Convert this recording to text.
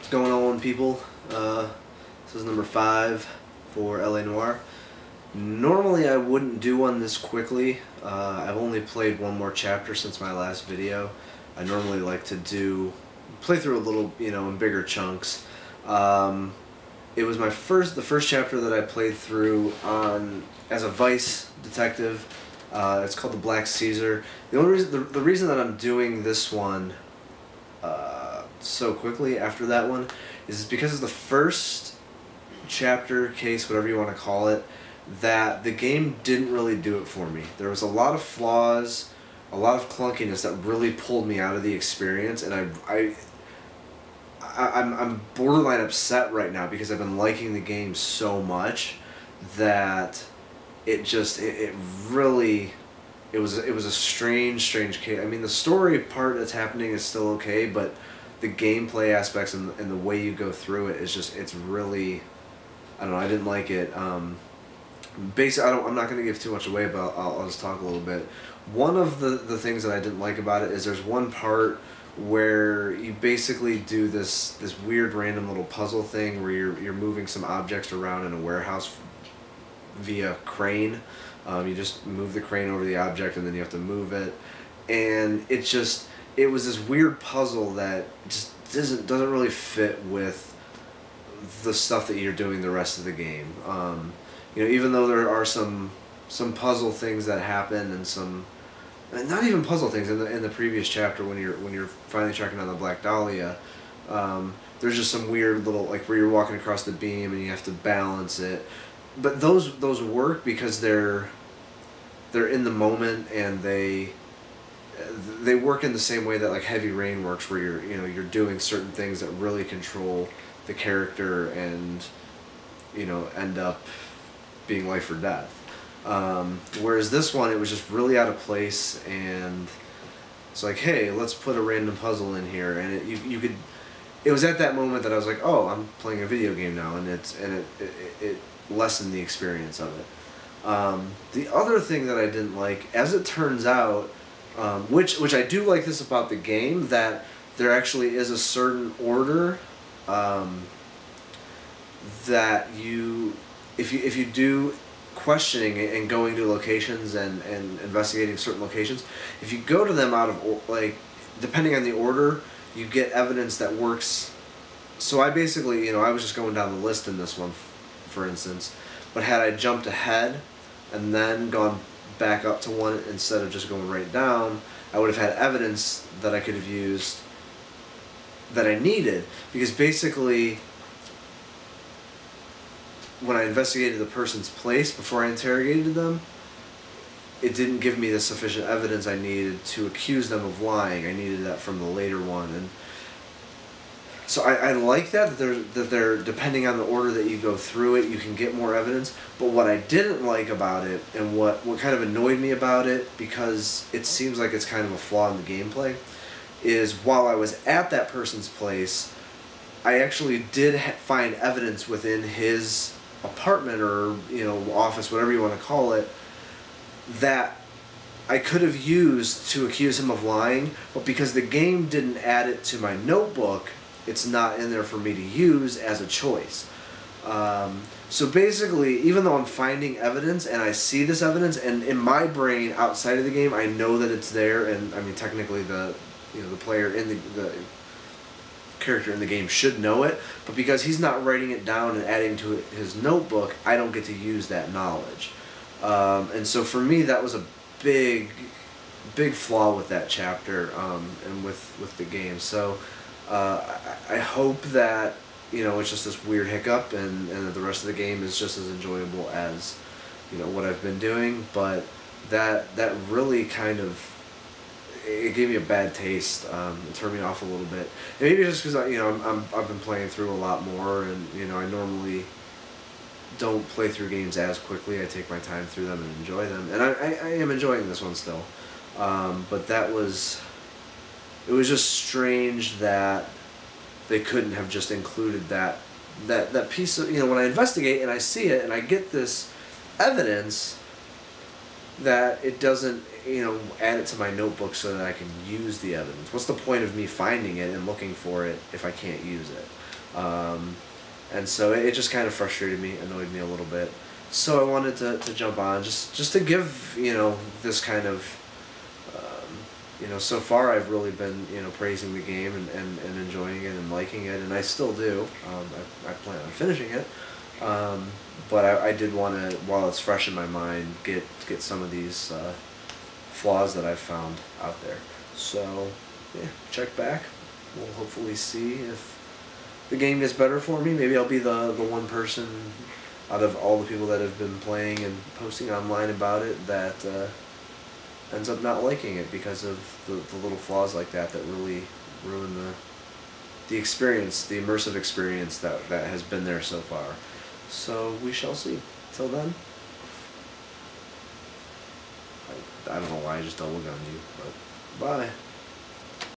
What's going on, people? This is number 5 for LA Noire. Normally I wouldn't do one this quickly. I've only played one more chapter since my last video. I normally like to play through a little, in bigger chunks. It was the first chapter that I played through as a Vice detective. It's called The Black Caesar. The reason that I'm doing this one so quickly after that one is because it's the first chapter, case, whatever you want to call it, that the game didn't really do it for me. There was a lot of flaws, a lot of clunkiness that really pulled me out of the experience, and I'm borderline upset right now because I've been liking the game so much that it was a strange case. I mean, the story part that's happening is still okay, but the gameplay aspects and the way you go through it is just, it's really, I don't know, I didn't like it. Basically, I'm not going to give too much away, but I'll just talk a little bit. One of the things that I didn't like about it is there's one part where you basically do this weird random little puzzle thing where you're moving some objects around in a warehouse via crane. You just move the crane over the object and then you have to move it, and it was this weird puzzle that just doesn't really fit with the stuff that you're doing the rest of the game. Even though there are some puzzle things that happen and some, not even puzzle things in the previous chapter when you're finally tracking down the Black Dahlia, there's just some weird little, like, where you're walking across the beam and you have to balance it. But those work because they're in the moment, and they work in the same way that, like, Heavy Rain works, where you're doing certain things that really control the character and end up being life or death. Whereas this one, it was just really out of place, and it's like, hey, let's put a random puzzle in here, and it was at that moment that I was like, oh, I'm playing a video game now, and it lessened the experience of it. The other thing that I didn't like, as it turns out, which I do like this about the game, that there actually is a certain order that if you do questioning and going to locations and investigating certain locations, if you go to them out of, like, depending on the order, you get evidence that works. So I basically, I was just going down the list in this one, for instance, but had I jumped ahead and then gone back up to one instead of just going right down, I would have had evidence that I could have used that I needed, because basically when I investigated the person's place before I interrogated them, it didn't give me the sufficient evidence I needed to accuse them of lying. I needed that from the later one, and so I like that they're depending on the order that you go through it, you can get more evidence. But what I didn't like about it, and what kind of annoyed me about it, because it seems like it's kind of a flaw in the gameplay, is while I was at that person's place, I actually did find evidence within his apartment or office, whatever you want to call it, that I could have used to accuse him of lying, but because the game didn't add it to my notebook, it's not in there for me to use as a choice. So basically, even though I'm finding evidence and I see this evidence, and in my brain outside of the game I know that it's there, and I mean technically the player in the character in the game should know it, but because he's not writing it down and adding to his notebook, I don't get to use that knowledge. And so for me, that was a big flaw with that chapter, and with the game. So I hope that it's just this weird hiccup, and that the rest of the game is just as enjoyable as what I've been doing. But that really kind of, it gave me a bad taste. It turned me off a little bit. And maybe just because I've been playing through a lot more, and I normally don't play through games as quickly. I take my time through them and enjoy them, and I am enjoying this one still. But it was just strange that they couldn't have just included that piece of, when I investigate and I see it and I get this evidence, that it doesn't, add it to my notebook so that I can use the evidence? What's the point of me finding it and looking for it if I can't use it? And so it just kind of frustrated me, annoyed me a little bit. So I wanted to jump on just to give this kind of so far I've really been praising the game and enjoying it and liking it, and I still do. I plan on finishing it, but I did want to, while it's fresh in my mind, get some of these flaws that I've found out there. So yeah, check back. We'll hopefully see if the game gets better for me. Maybe I'll be the one person out of all the people that have been playing and posting online about it that ends up not liking it because of the little flaws like that really ruin the experience, the immersive experience that has been there so far. So we shall see. Till then, I don't know why I just double gunned you, but bye.